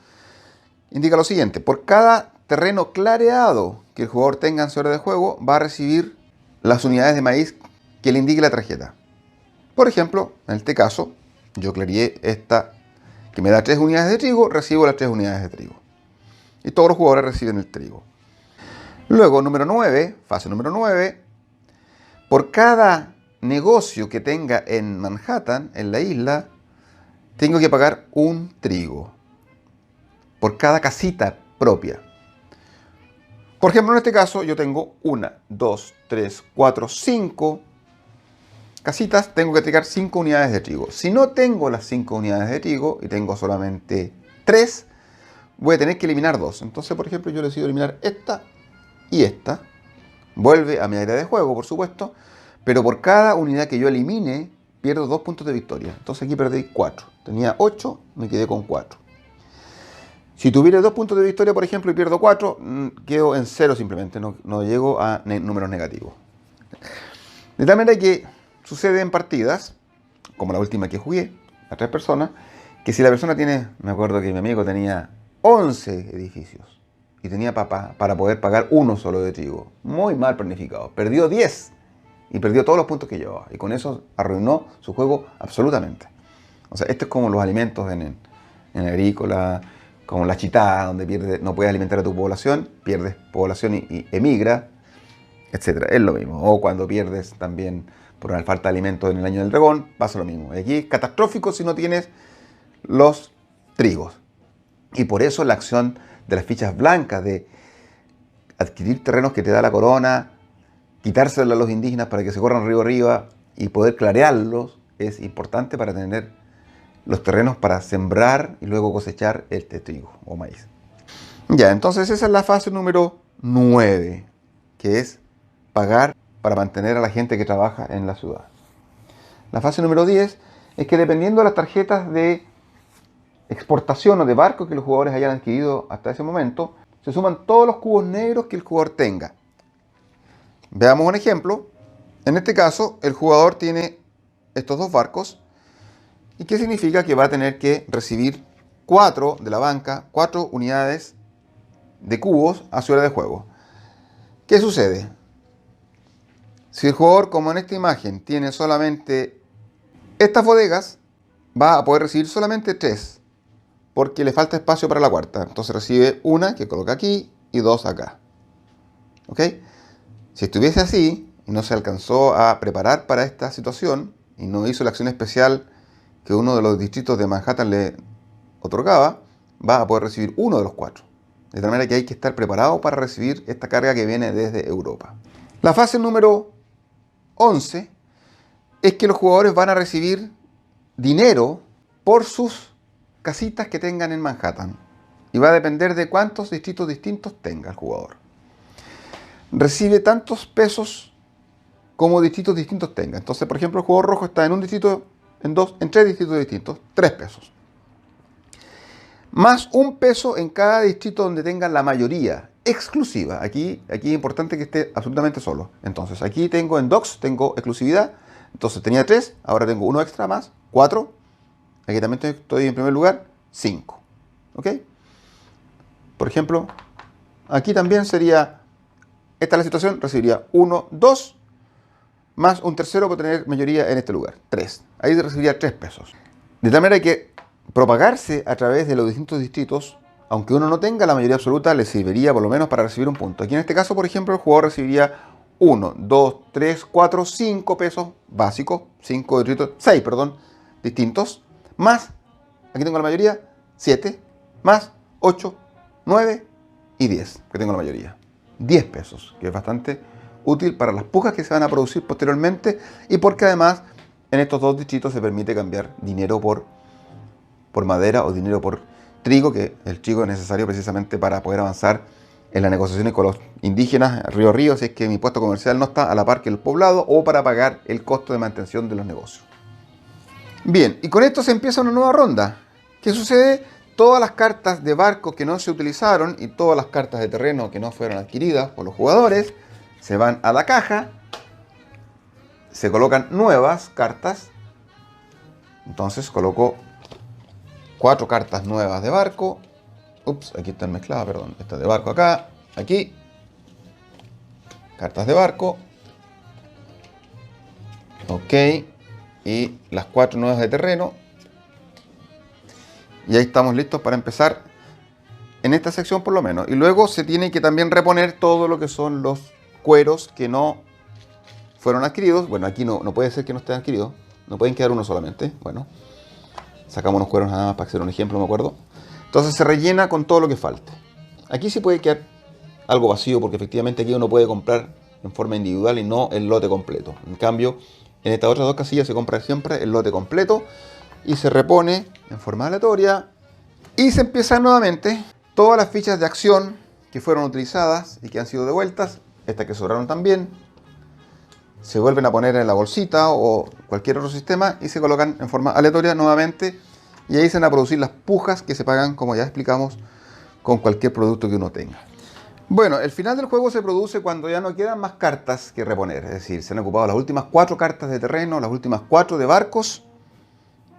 indica lo siguiente: por cada terreno clareado que el jugador tenga en su área de juego, va a recibir las unidades de maíz que le indique la tarjeta. Por ejemplo, en este caso, yo clareé esta que me da 3 unidades de trigo, recibo las 3 unidades de trigo. Y todos los jugadores reciben el trigo. Luego, número 9, fase número 9, por cada negocio que tenga en Manhattan, en la isla, tengo que pagar un trigo. Por cada casita propia. Por ejemplo, en este caso yo tengo 1, 2, 3, 4, 5 casitas, tengo que trigar 5 unidades de trigo. Si no tengo las 5 unidades de trigo y tengo solamente 3, voy a tener que eliminar 2. Entonces, por ejemplo, yo decido eliminar esta y esta. Vuelve a mi área de juego, por supuesto, pero por cada unidad que yo elimine, pierdo 2 puntos de victoria. Entonces aquí perdí 4. Tenía 8, me quedé con 4. Si tuviera 2 puntos de victoria, por ejemplo, y pierdo 4, quedo en 0 simplemente, no llego a números negativos. De tal manera que sucede en partidas, como la última que jugué, a 3 personas, que si la persona tiene, me acuerdo que mi amigo tenía 11 edificios y tenía para poder pagar uno solo de trigo, muy mal planificado, perdió 10 y perdió todos los puntos que llevaba y con eso arruinó su juego absolutamente. O sea, esto es como los alimentos en agrícola, como la chitada, donde no puedes alimentar a tu población, pierdes población y emigra, etc. Es lo mismo. O cuando pierdes también por una falta de alimentos en el año del dragón, pasa lo mismo. Aquí es catastrófico si no tienes los trigos. Y por eso la acción de las fichas blancas, de adquirir terrenos que te da la corona, quitárselos a los indígenas para que se corran río arriba y poder clarearlos, es importante para tener los terrenos para sembrar y luego cosechar este trigo o maíz. Ya, entonces esa es la fase número 9, que es pagar para mantener a la gente que trabaja en la ciudad. La fase número 10 es que dependiendo de las tarjetas de exportación o de barco que los jugadores hayan adquirido hasta ese momento, se suman todos los cubos negros que el jugador tenga. Veamos un ejemplo. En este caso, el jugador tiene estos 2 barcos. ¿Y qué significa? Que va a tener que recibir 4 de la banca, 4 unidades de cubos a su área de juego. ¿Qué sucede? Si el jugador, como en esta imagen, tiene solamente estas bodegas, va a poder recibir solamente 3, porque le falta espacio para la cuarta. Entonces recibe una que coloca aquí y 2 acá. ¿Ok? Si estuviese así y no se alcanzó a preparar para esta situación y no hizo la acción especial que uno de los distritos de Manhattan le otorgaba, va a poder recibir uno de los 4. De tal manera que hay que estar preparado para recibir esta carga que viene desde Europa. La fase número 11 es que los jugadores van a recibir dinero por sus casitas que tengan en Manhattan. Y va a depender de cuántos distritos distintos tenga el jugador. Recibe tantos pesos como distritos distintos tenga. Entonces, por ejemplo, el jugador rojo está en un distrito, en 3 distritos distintos, 3 pesos. Más 1 peso en cada distrito donde tenga la mayoría exclusiva. Aquí es importante que esté absolutamente solo. Entonces, aquí tengo en Docks, tengo exclusividad. Entonces tenía 3, ahora tengo 1 extra más, 4. Aquí también estoy en primer lugar, 5. ¿Ok? Por ejemplo, aquí también sería, esta es la situación, recibiría 1, 2, más un tercero por tener mayoría en este lugar, 3. Ahí recibiría 3 pesos. De tal manera que propagarse a través de los distintos distritos, aunque uno no tenga la mayoría absoluta, le serviría por lo menos para recibir un punto. Aquí en este caso, por ejemplo, el jugador recibiría 1, 2, 3, 4, 5 pesos básicos, 5 distritos, 6, perdón, distintos, más, aquí tengo la mayoría, 7, más 8, 9 y 10, que tengo la mayoría. 10 pesos, que es bastante útil para las pujas que se van a producir posteriormente y porque además en estos 2 distritos se permite cambiar dinero por madera o dinero por trigo, que el trigo es necesario precisamente para poder avanzar en las negociaciones con los indígenas río arriba, si es que mi puesto comercial no está a la par que el poblado, o para pagar el costo de mantención de los negocios. Bien, y con esto se empieza una nueva ronda. ¿Qué sucede? Todas las cartas de barco que no se utilizaron y todas las cartas de terreno que no fueron adquiridas por los jugadores se van a la caja, se colocan nuevas cartas. Entonces coloco 4 cartas nuevas de barco. Ups, aquí están mezcladas, perdón. Esta de barco acá, aquí. Cartas de barco. Ok. Y las 4 nuevas de terreno. Y ahí estamos listos para empezar en esta sección por lo menos. Y luego se tiene que también reponer todo lo que son los cueros que no fueron adquiridos. Bueno, aquí no puede ser que no estén adquiridos. No pueden quedar uno solamente. Bueno, sacamos unos cueros nada más para hacer un ejemplo, me acuerdo. Entonces se rellena con todo lo que falte. Aquí sí puede quedar algo vacío porque efectivamente aquí uno puede comprar en forma individual y no el lote completo. En cambio, en estas otras dos casillas se compra siempre el lote completo y se repone en forma aleatoria y se empiezan nuevamente todas las fichas de acción que fueron utilizadas y que han sido devueltas, estas que sobraron también, se vuelven a poner en la bolsita o cualquier otro sistema y se colocan en forma aleatoria nuevamente y ahí se van a producir las pujas que se pagan, como ya explicamos, con cualquier producto que uno tenga. Bueno, el final del juego se produce cuando ya no quedan más cartas que reponer, es decir, se han ocupado las últimas 4 cartas de terreno, las últimas 4 de barcos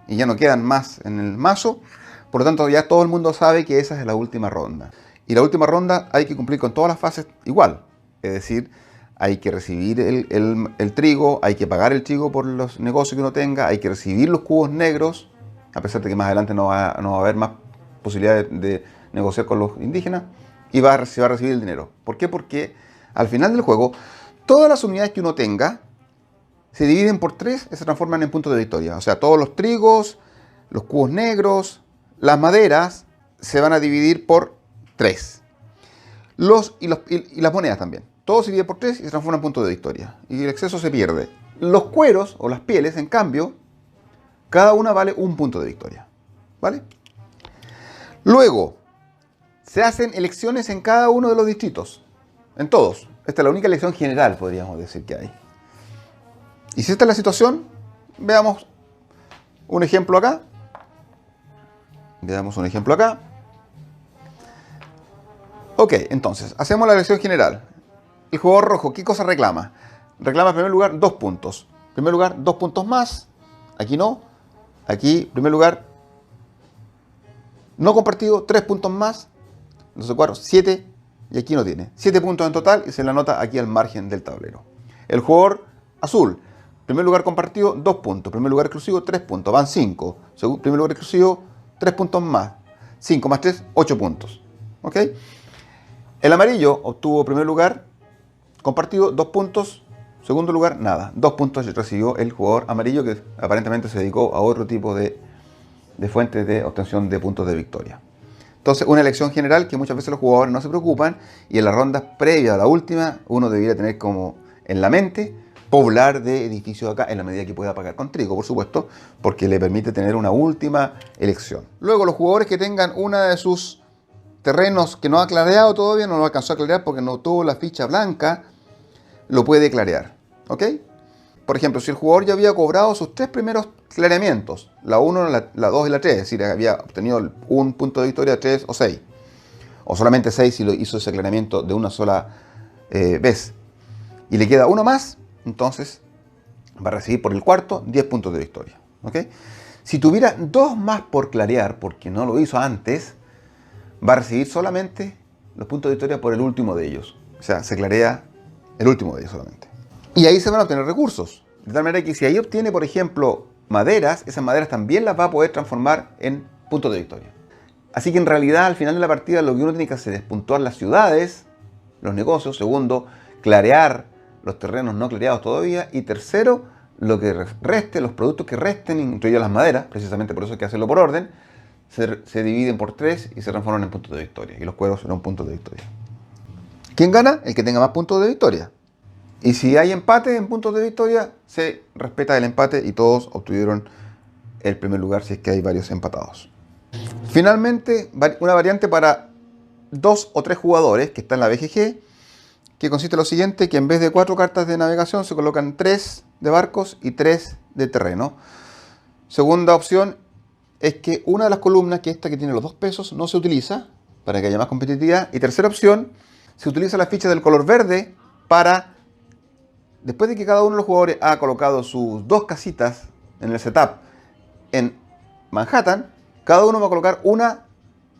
y ya no quedan más en el mazo, por lo tanto ya todo el mundo sabe que esa es la última ronda. Y la última ronda hay que cumplir con todas las fases igual, es decir, hay que recibir el trigo, hay que pagar el trigo por los negocios que uno tenga, hay que recibir los cubos negros, a pesar de que más adelante no va a haber más posibilidades de negociar con los indígenas, y se va a recibir el dinero. ¿Por qué? Porque al final del juego, todas las unidades que uno tenga se dividen por 3 y se transforman en puntos de victoria. O sea, todos los trigos, los cubos negros, las maderas se van a dividir por 3. Y las monedas también. Todo se divide por 3 y se transforma en puntos de victoria. Y el exceso se pierde. Los cueros o las pieles, en cambio, cada una vale un punto de victoria. ¿Vale? Luego, se hacen elecciones en cada uno de los distritos. En todos. Esta es la única elección general, podríamos decir, que hay. Y si esta es la situación, veamos un ejemplo acá. Veamos un ejemplo acá. Ok, entonces, hacemos la elección general. El jugador rojo, ¿qué cosa reclama? Reclama en primer lugar 2 puntos. En primer lugar, 2 puntos más. Aquí no. Aquí, en primer lugar, no compartido, 3 puntos más. Entonces 4, 7. Y aquí no tiene. 7 puntos en total y se la anota aquí al margen del tablero. El jugador azul, en primer lugar compartido, 2 puntos. En primer lugar exclusivo, 3 puntos. Van 5. En primer lugar exclusivo, 3 puntos más. 5 más 3, 8 puntos. ¿Ok? El amarillo obtuvo primer lugar compartido, 2 puntos. Segundo lugar, nada. 2 puntos recibió el jugador amarillo que aparentemente se dedicó a otro tipo de fuentes de obtención de puntos de victoria. Entonces, una elección general que muchas veces los jugadores no se preocupan y en las rondas previas a la última uno debería tener como en la mente poblar de edificios acá en la medida que pueda pagar con trigo, por supuesto, porque le permite tener una última elección. Luego, los jugadores que tengan una de sus terrenos que no ha clareado todavía, no lo alcanzó a clarear porque no tuvo la ficha blanca, lo puede clarear. ¿Ok? Por ejemplo, si el jugador ya había cobrado sus 3 primeros clareamientos, la 1, la 2 y la 3, es decir, había obtenido un punto de victoria 3 o 6, o solamente 6 si lo hizo ese clareamiento de una sola vez, y le queda uno más, entonces va a recibir por el cuarto 10 puntos de victoria. ¿Ok? Si tuviera 2 más por clarear, porque no lo hizo antes, va a recibir solamente los puntos de victoria por el último de ellos. O sea, se clarea el último de ellos solamente. Y ahí se van a obtener recursos. De tal manera que si ahí obtiene, por ejemplo, maderas, esas maderas también las va a poder transformar en puntos de victoria. Así que en realidad al final de la partida lo que uno tiene que hacer es puntuar las ciudades, los negocios. Segundo, clarear los terrenos no clareados todavía. Y tercero, lo que reste, los productos que resten, incluidas las maderas, precisamente por eso hay que hacerlo por orden, se dividen por 3 y se transforman en puntos de victoria. Y los cueros serán puntos de victoria. ¿Quién gana? El que tenga más puntos de victoria. Y si hay empate en puntos de victoria, se respeta el empate y todos obtuvieron el primer lugar si es que hay varios empatados. Finalmente, una variante para 2 o 3 jugadores que está en la BGG, que consiste en lo siguiente, que en vez de 4 cartas de navegación se colocan 3 de barcos y 3 de terreno. Segunda opción es que una de las columnas, que esta que tiene los 2 pesos, no se utiliza para que haya más competitividad. Y tercera opción, se utiliza la ficha del color verde para, después de que cada uno de los jugadores ha colocado sus 2 casitas en el setup en Manhattan, cada uno va a colocar una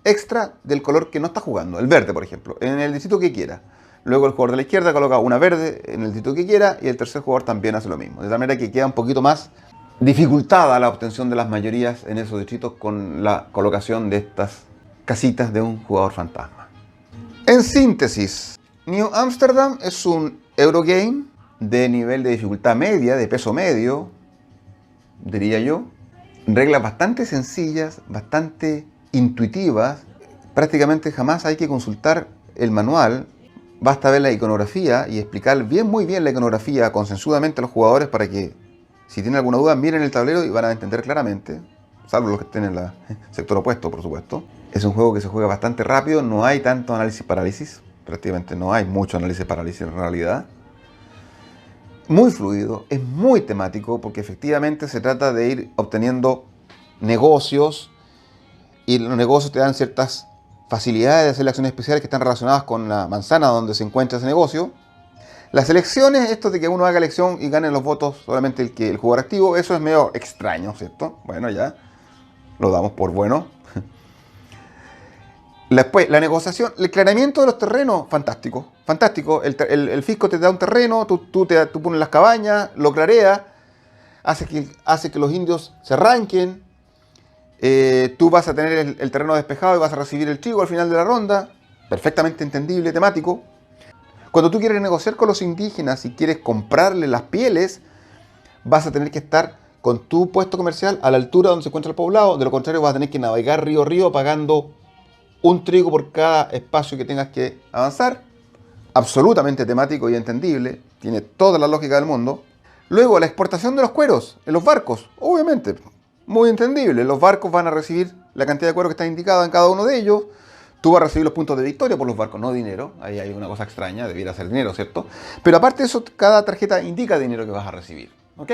extra del color que no está jugando, el verde por ejemplo, en el distrito que quiera. Luego el jugador de la izquierda coloca una verde en el distrito que quiera y el tercer jugador también hace lo mismo. De tal manera que queda un poquito más dificultada la obtención de las mayorías en esos distritos con la colocación de estas casitas de un jugador fantasma. En síntesis, New Amsterdam es un Eurogame de nivel de dificultad media, de peso medio, diría yo. Reglas bastante sencillas, bastante intuitivas. Prácticamente jamás hay que consultar el manual. Basta ver la iconografía y explicar muy bien la iconografía consensudamente a los jugadores para que, si tienen alguna duda, miren el tablero y van a entender claramente. Salvo los que estén en el sector opuesto, por supuesto. Es un juego que se juega bastante rápido, no hay tanto análisis-parálisis. Prácticamente no hay mucho análisis-parálisis en realidad. Muy fluido, es muy temático porque efectivamente se trata de ir obteniendo negocios y los negocios te dan ciertas facilidades de hacer acciones especiales que están relacionadas con la manzana donde se encuentra ese negocio. Las elecciones, esto de que uno haga elección y gane los votos solamente el jugador activo, eso es medio extraño, ¿cierto? Bueno, ya lo damos por bueno. Después, la negociación, el clanamiento de los terrenos, fantástico. Fantástico. El fisco te da un terreno, tú pones las cabañas, lo clareas, hace que los indios se arranquen. Tú vas a tener el terreno despejado y vas a recibir el trigo al final de la ronda. Perfectamente entendible, temático. Cuando tú quieres negociar con los indígenas y quieres comprarle las pieles, vas a tener que estar con tu puesto comercial a la altura donde se encuentra el poblado. De lo contrario, vas a tener que navegar río a río pagando un trigo por cada espacio que tengas que avanzar. Absolutamente temático y entendible. Tiene toda la lógica del mundo. Luego, la exportación de los cueros en los barcos. Obviamente, muy entendible. Los barcos van a recibir la cantidad de cuero que está indicada en cada uno de ellos. Tú vas a recibir los puntos de victoria por los barcos, no dinero. Ahí hay una cosa extraña, debiera ser dinero, ¿cierto? Pero aparte de eso, cada tarjeta indica dinero que vas a recibir. ¿Ok?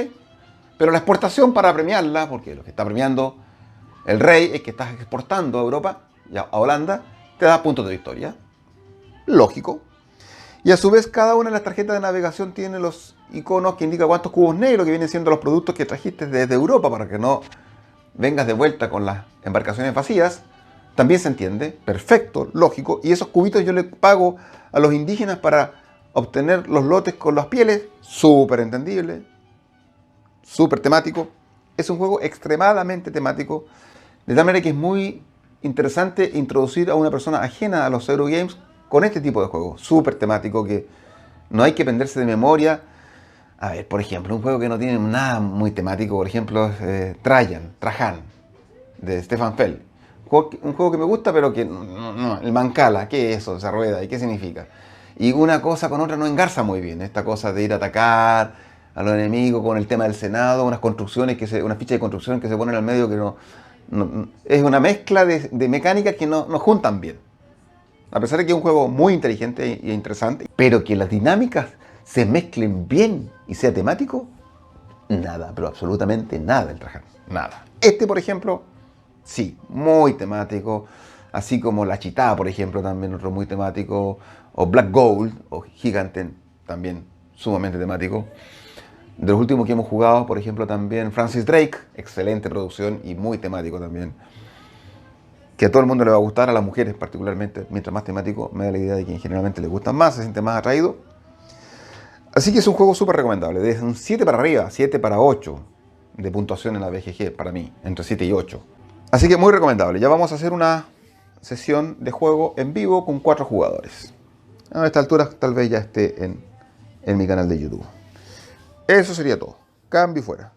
Pero la exportación, para premiarla, porque lo que está premiando el rey es que estás exportando a Europa, ya a Holanda, te da puntos de victoria. Lógico. Y a su vez, cada una de las tarjetas de navegación tiene los iconos que indican cuántos cubos negros que vienen siendo los productos que trajiste desde Europa para que no vengas de vuelta con las embarcaciones vacías. También se entiende, perfecto, lógico. Y esos cubitos yo le pago a los indígenas para obtener los lotes con las pieles. Súper entendible, súper temático. Es un juego extremadamente temático, de tal manera que es muy interesante introducir a una persona ajena a los Eurogames con este tipo de juegos. Súper temático, que no hay que aprenderse de memoria. A ver, por ejemplo, un juego que no tiene nada muy temático, por ejemplo, es Trajan, de Stefan Feld. Un juego que me gusta, pero que no, el Mancala, ¿qué es eso? Esa rueda, ¿y qué significa? Y una cosa con otra no engarza muy bien. Esta cosa de ir a atacar a los enemigos con el tema del Senado, unas construcciones, una ficha de construcción que se ponen al medio que es una mezcla de mecánicas que no juntan bien. A pesar de que es un juego muy inteligente e interesante, pero que las dinámicas se mezclen bien y sea temático, nada, pero absolutamente nada el Trajan, nada. Este, por ejemplo, sí, muy temático, así como la Chitá, por ejemplo, también otro muy temático, o Black Gold, o Giganten, también sumamente temático. De los últimos que hemos jugado, por ejemplo, también Francis Drake, excelente producción y muy temático también. Que a todo el mundo le va a gustar, a las mujeres particularmente, mientras más temático, me da la idea de que generalmente les gustan más, se siente más atraído. Así que es un juego súper recomendable, desde un 7 para arriba, 7 para 8 de puntuación en la BGG para mí, entre 7 y 8. Así que muy recomendable. Ya vamos a hacer una sesión de juego en vivo con 4 jugadores. A esta altura tal vez ya esté en mi canal de YouTube. Eso sería todo. Cambio y fuera.